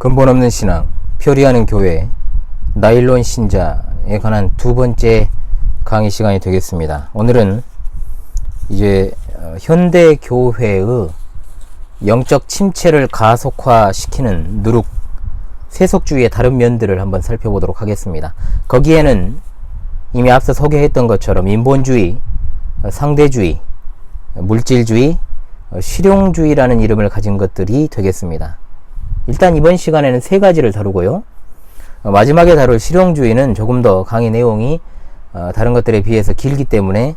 근본 없는 신앙, 표리하는 교회, 나일론 신자에 관한 두 번째 강의 시간이 되겠습니다. 오늘은 이제 현대 교회의 영적 침체를 가속화시키는 누룩, 세속주의의 다른 면들을 한번 살펴보도록 하겠습니다. 거기에는 이미 앞서 소개했던 것처럼 인본주의, 상대주의, 물질주의, 실용주의라는 이름을 가진 것들이 되겠습니다. 일단 이번 시간에는 세 가지를 다루고요. 마지막에 다룰 실용주의는 조금 더 강의 내용이 다른 것들에 비해서 길기 때문에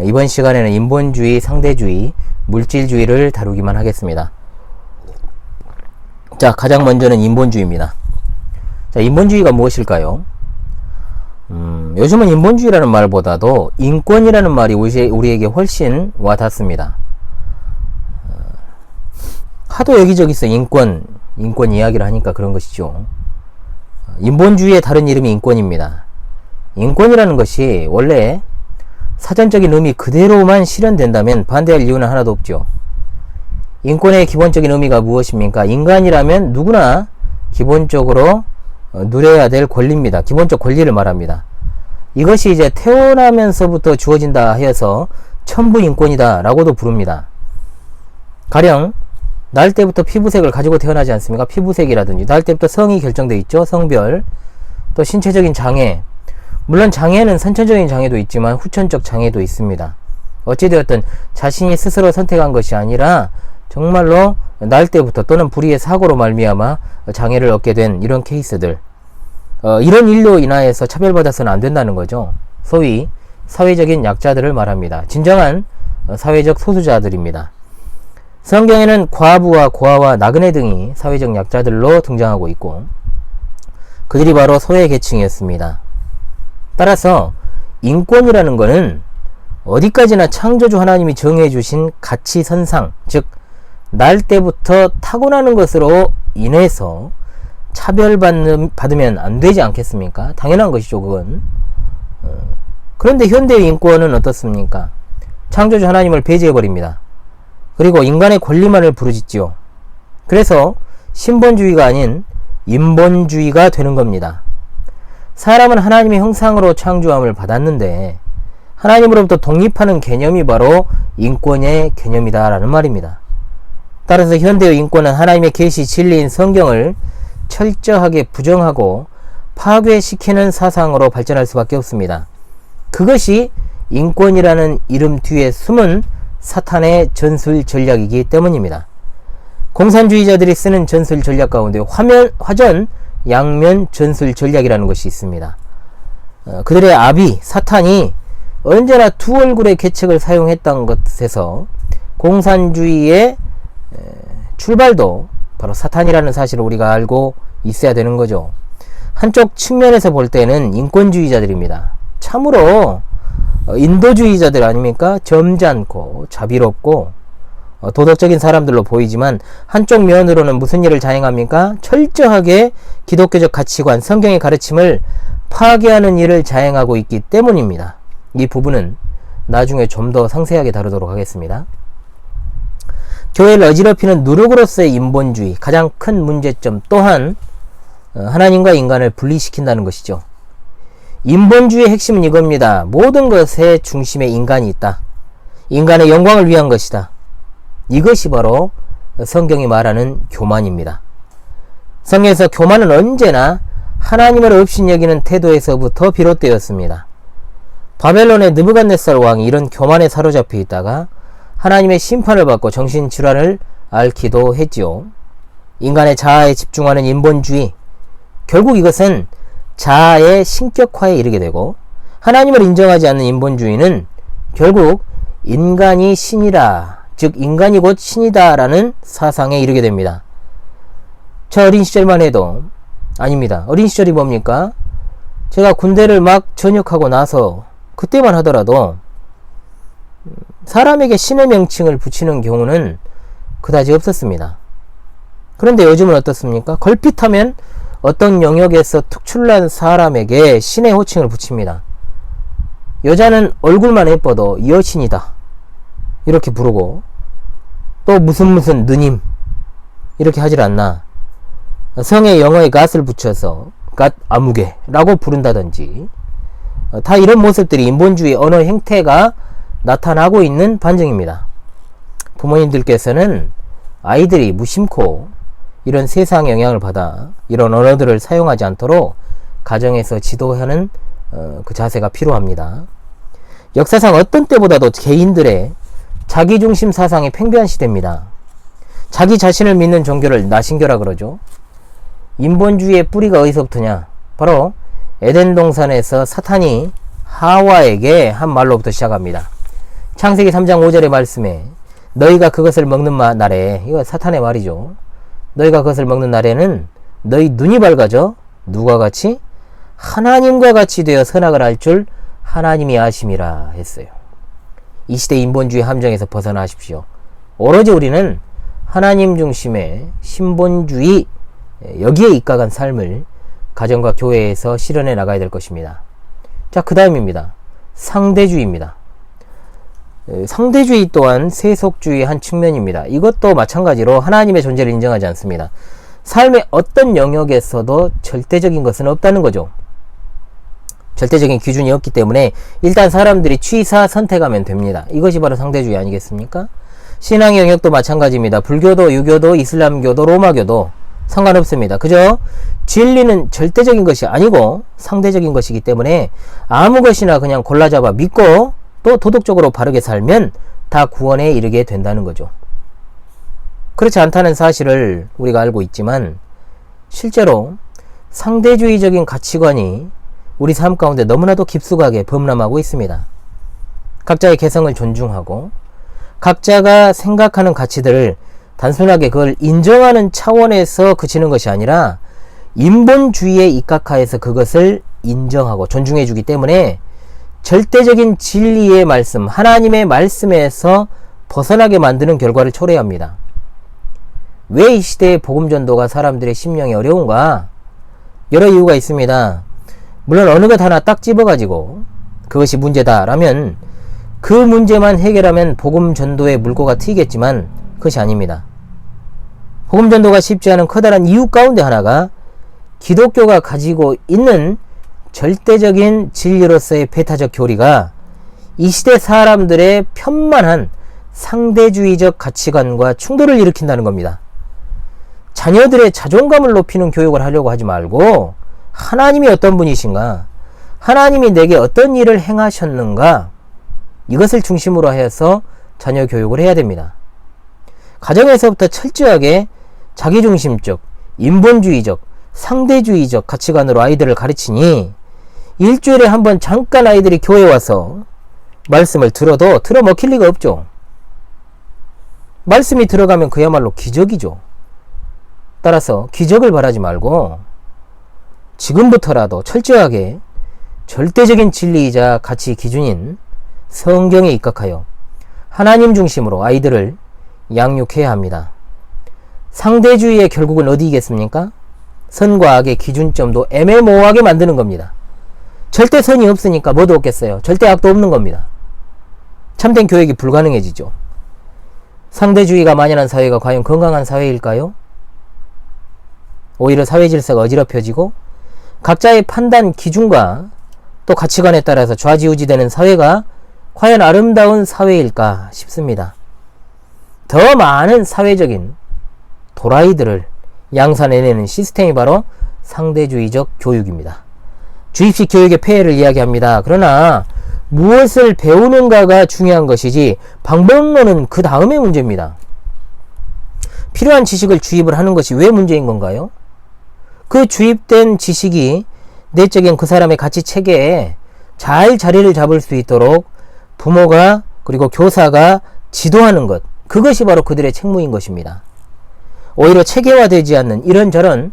이번 시간에는 인본주의, 상대주의, 물질주의를 다루기만 하겠습니다. 자, 가장 먼저는 인본주의입니다. 자, 인본주의가 무엇일까요? 요즘은 인본주의라는 말보다도 인권이라는 말이 우리에게 훨씬 와닿습니다. 하도 여기저기서 인권 이야기를 하니까 그런 것이죠. 인본주의의 다른 이름이 인권입니다. 인권이라는 것이 원래 사전적인 의미 그대로만 실현된다면 반대할 이유는 하나도 없죠. 인권의 기본적인 의미가 무엇입니까? 인간이라면 누구나 기본적으로 누려야 될 권리입니다. 기본적 권리를 말합니다. 이것이 이제 태어나면서부터 주어진다 하여서 천부인권이다 라고도 부릅니다. 가령 날 때부터 피부색을 가지고 태어나지 않습니까? 피부색이라든지 날 때부터 성이 결정되어 있죠. 성별, 또 신체적인 장애, 물론 장애는 선천적인 장애도 있지만 후천적 장애도 있습니다. 어찌되었든 자신이 스스로 선택한 것이 아니라 정말로 날 때부터 또는 불의의 사고로 말미암아 장애를 얻게 된 이런 케이스들, 이런 일로 인하여서 차별받아서는 안 된다는 거죠. 소위 사회적인 약자들을 말합니다. 진정한 사회적 소수자들입니다. 성경에는 과부와 고아와 나그네 등이 사회적 약자들로 등장하고 있고 그들이 바로 소외계층이었습니다. 따라서 인권이라는 것은 어디까지나 창조주 하나님이 정해 주신 가치선상, 즉 날 때부터 타고나는 것으로 인해서 차별받으면 안 되지 않겠습니까? 당연한 것이죠, 그건. 그런데 현대의 인권은 어떻습니까? 창조주 하나님을 배제해버립니다. 그리고 인간의 권리만을 부르짖지요. 그래서 신본주의가 아닌 인본주의가 되는 겁니다. 사람은 하나님의 형상으로 창조함을 받았는데 하나님으로부터 독립하는 개념이 바로 인권의 개념이다라는 말입니다. 따라서 현대의 인권은 하나님의 계시 진리인 성경을 철저하게 부정하고 파괴시키는 사상으로 발전할 수밖에 없습니다. 그것이 인권이라는 이름 뒤에 숨은 사탄의 전술 전략이기 때문입니다. 공산주의자들이 쓰는 전술 전략 가운데 화전, 양면 전술 전략이라는 것이 있습니다. 그들의 아비, 사탄이 언제나 두 얼굴의 계책을 사용했던 것에서 공산주의의 출발도 바로 사탄이라는 사실을 우리가 알고 있어야 되는 거죠. 한쪽 측면에서 볼 때는 인권주의자들입니다. 참으로 인도주의자들 아닙니까? 점잖고 자비롭고 도덕적인 사람들로 보이지만 한쪽 면으로는 무슨 일을 자행합니까? 철저하게 기독교적 가치관, 성경의 가르침을 파괴하는 일을 자행하고 있기 때문입니다. 이 부분은 나중에 좀 더 상세하게 다루도록 하겠습니다. 교회를 어지럽히는 누룩으로서의 인본주의, 가장 큰 문제점 또한 하나님과 인간을 분리시킨다는 것이죠. 인본주의의 핵심은 이겁니다. 모든 것의 중심에 인간이 있다. 인간의 영광을 위한 것이다. 이것이 바로 성경이 말하는 교만입니다. 성경에서 교만은 언제나 하나님을 업신여기는 태도에서부터 비롯되었습니다. 바벨론의 느부갓네살 왕이 이런 교만에 사로잡혀 있다가 하나님의 심판을 받고 정신질환을 앓기도 했지요. 인간의 자아에 집중하는 인본주의, 결국 이것은 자아의 신격화에 이르게 되고 하나님을 인정하지 않는 인본주의는 결국 인간이 신이라, 즉 인간이 곧 신이다 라는 사상에 이르게 됩니다. 저 어린 시절만 해도 아닙니다. 어린 시절이 뭡니까? 제가 군대를 막 전역하고 나서 그때만 하더라도 사람에게 신의 명칭을 붙이는 경우는 그다지 없었습니다. 그런데 요즘은 어떻습니까? 걸핏하면 어떤 영역에서 특출난 사람에게 신의 호칭을 붙입니다. 여자는 얼굴만 예뻐도 여신이다 이렇게 부르고 또 무슨 누님 이렇게 하질 않나. 성에 영어에 gat을 붙여서 gat 아무개라고 부른다든지 다 이런 모습들이 인본주의 언어 행태가 나타나고 있는 반증입니다. 부모님들께서는 아이들이 무심코 이런 세상 영향을 받아 이런 언어들을 사용하지 않도록 가정에서 지도하는 그 자세가 필요합니다. 역사상 어떤 때보다도 개인들의 자기중심 사상이 팽배한 시대입니다. 자기 자신을 믿는 종교를 나신교라 그러죠. 인본주의의 뿌리가 어디서부터냐? 바로 에덴 동산에서 사탄이 하와에게 한 말로부터 시작합니다. 창세기 3장 5절의 말씀에 너희가 그것을 먹는 날에, 이거 사탄의 말이죠. 너희가 그것을 먹는 날에는 너희 눈이 밝아져 누가 같이? 하나님과 같이 되어 선악을 알 줄 하나님이 아심이라 했어요. 이 시대 인본주의 함정에서 벗어나십시오. 오로지 우리는 하나님 중심의 신본주의, 여기에 입각한 삶을 가정과 교회에서 실현해 나가야 될 것입니다. 자, 그 다음입니다. 상대주의입니다. 상대주의 또한 세속주의의 한 측면입니다. 이것도 마찬가지로 하나님의 존재를 인정하지 않습니다. 삶의 어떤 영역에서도 절대적인 것은 없다는 거죠. 절대적인 기준이 없기 때문에 일단 사람들이 취사 선택하면 됩니다. 이것이 바로 상대주의 아니겠습니까? 신앙의 영역도 마찬가지입니다. 불교도, 유교도, 이슬람교도, 로마교도 상관없습니다. 그죠? 진리는 절대적인 것이 아니고 상대적인 것이기 때문에 아무 것이나 그냥 골라잡아 믿고 또 도덕적으로 바르게 살면 다 구원에 이르게 된다는 거죠. 그렇지 않다는 사실을 우리가 알고 있지만 실제로 상대주의적인 가치관이 우리 삶 가운데 너무나도 깊숙하게 범람하고 있습니다. 각자의 개성을 존중하고 각자가 생각하는 가치들을 단순하게 그걸 인정하는 차원에서 그치는 것이 아니라 인본주의에 입각하여서 그것을 인정하고 존중해 주기 때문에 절대적인 진리의 말씀, 하나님의 말씀에서 벗어나게 만드는 결과를 초래합니다. 왜 이 시대의 복음전도가 사람들의 심령이 어려운가? 여러 이유가 있습니다. 물론 어느 것 하나 딱 집어가지고 그것이 문제다라면 그 문제만 해결하면 복음전도의 물꼬가 트이겠지만 그것이 아닙니다. 복음전도가 쉽지 않은 커다란 이유 가운데 하나가 기독교가 가지고 있는 절대적인 진리로서의 배타적 교리가 이 시대 사람들의 편만한 상대주의적 가치관과 충돌을 일으킨다는 겁니다. 자녀들의 자존감을 높이는 교육을 하려고 하지 말고 하나님이 어떤 분이신가? 하나님이 내게 어떤 일을 행하셨는가? 이것을 중심으로 해서 자녀 교육을 해야 됩니다. 가정에서부터 철저하게 자기중심적, 인본주의적, 상대주의적 가치관으로 아이들을 가르치니 일주일에 한 번 잠깐 아이들이 교회 와서 말씀을 들어도 틀어먹힐 리가 없죠. 말씀이 들어가면 그야말로 기적이죠. 따라서 기적을 바라지 말고 지금부터라도 철저하게 절대적인 진리이자 가치 기준인 성경에 입각하여 하나님 중심으로 아이들을 양육해야 합니다. 상대주의의 결국은 어디이겠습니까? 선과 악의 기준점도 애매모호하게 만드는 겁니다. 절대 선이 없으니까 뭐도 없겠어요. 절대 악도 없는 겁니다. 참된 교육이 불가능해지죠. 상대주의가 만연한 사회가 과연 건강한 사회일까요? 오히려 사회 질서가 어지럽혀지고 각자의 판단 기준과 또 가치관에 따라서 좌지우지되는 사회가 과연 아름다운 사회일까 싶습니다. 더 많은 사회적인 도라이들을 양산해내는 시스템이 바로 상대주의적 교육입니다. 주입식 교육의 폐해를 이야기합니다. 그러나 무엇을 배우는가가 중요한 것이지 방법론은 그 다음의 문제입니다. 필요한 지식을 주입을 하는 것이 왜 문제인 건가요? 그 주입된 지식이 내적인 그 사람의 가치 체계에 잘 자리를 잡을 수 있도록 부모가 그리고 교사가 지도하는 것, 그것이 바로 그들의 책무인 것입니다. 오히려 체계화되지 않는 이런저런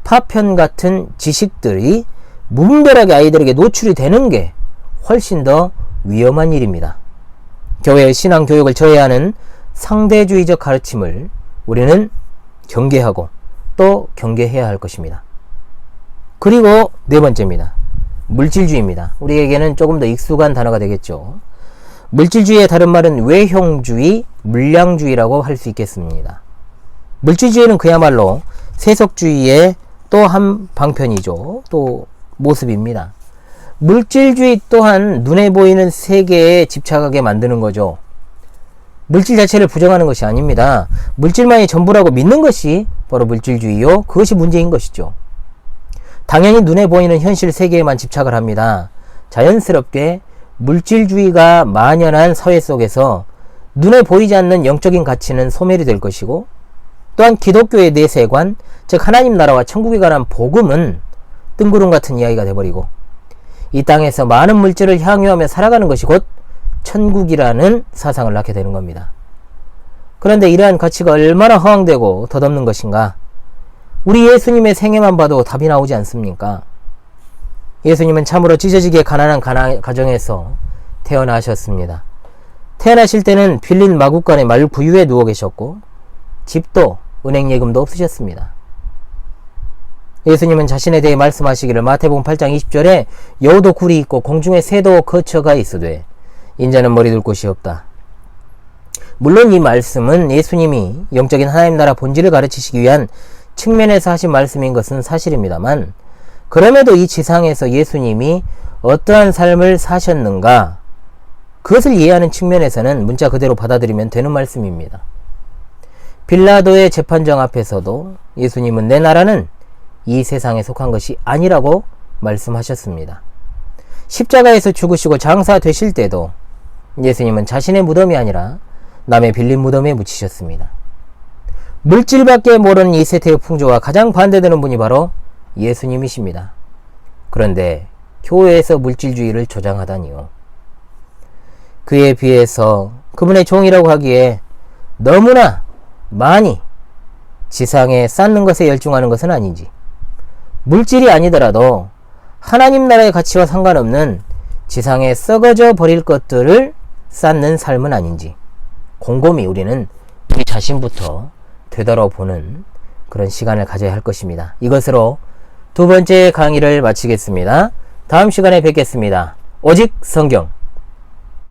파편 같은 지식들이 무분별하게 아이들에게 노출이 되는 게 훨씬 더 위험한 일입니다. 교회의 신앙교육을 저해하는 상대주의적 가르침을 우리는 경계하고 또 경계해야 할 것입니다. 그리고 네 번째입니다. 물질주의입니다. 우리에게는 조금 더 익숙한 단어가 되겠죠. 물질주의의 다른 말은 외형주의, 물량주의라고 할 수 있겠습니다. 물질주의는 그야말로 세속주의의 또 한 방편이죠. 또 모습입니다. 물질주의 또한 눈에 보이는 세계에 집착하게 만드는 거죠. 물질 자체를 부정하는 것이 아닙니다. 물질만이 전부라고 믿는 것이 바로 물질주의요. 그것이 문제인 것이죠. 당연히 눈에 보이는 현실 세계에만 집착을 합니다. 자연스럽게 물질주의가 만연한 사회 속에서 눈에 보이지 않는 영적인 가치는 소멸이 될 것이고, 또한 기독교의 내세관, 즉 하나님 나라와 천국에 관한 복음은 뜬구름 같은 이야기가 돼버리고, 이 땅에서 많은 물질을 향유하며 살아가는 것이 곧 천국이라는 사상을 낳게 되는 겁니다. 그런데 이러한 가치가 얼마나 허황되고 덧없는 것인가? 우리 예수님의 생애만 봐도 답이 나오지 않습니까? 예수님은 참으로 찢어지게 가난한 가정에서 태어나셨습니다. 태어나실 때는 빌린 마구간의 말구유에 누워 계셨고, 집도 은행 예금도 없으셨습니다. 예수님은 자신에 대해 말씀하시기를 마태복음 8장 20절에 여우도 굴이 있고 공중에 새도 거처가 있으되 인자는 머리 둘 곳이 없다. 물론 이 말씀은 예수님이 영적인 하나님 나라 본질을 가르치시기 위한 측면에서 하신 말씀인 것은 사실입니다만, 그럼에도 이 지상에서 예수님이 어떠한 삶을 사셨는가, 그것을 이해하는 측면에서는 문자 그대로 받아들이면 되는 말씀입니다. 빌라도의 재판정 앞에서도 예수님은 내 나라는 이 세상에 속한 것이 아니라고 말씀하셨습니다. 십자가에서 죽으시고 장사되실 때도 예수님은 자신의 무덤이 아니라 남의 빌린 무덤에 묻히셨습니다. 물질밖에 모르는 이 세태의 풍조와 가장 반대되는 분이 바로 예수님이십니다. 그런데 교회에서 물질주의를 조장하다니요. 그에 비해서 그분의 종이라고 하기에 너무나 많이 지상에 쌓는 것에 열중하는 것은 아닌지, 물질이 아니더라도 하나님 나라의 가치와 상관없는 지상에 썩어져 버릴 것들을 쌓는 삶은 아닌지 곰곰이 우리는 우리 자신부터 되돌아보는 그런 시간을 가져야 할 것입니다. 이것으로 두 번째 강의를 마치겠습니다. 다음 시간에 뵙겠습니다. 오직 성경.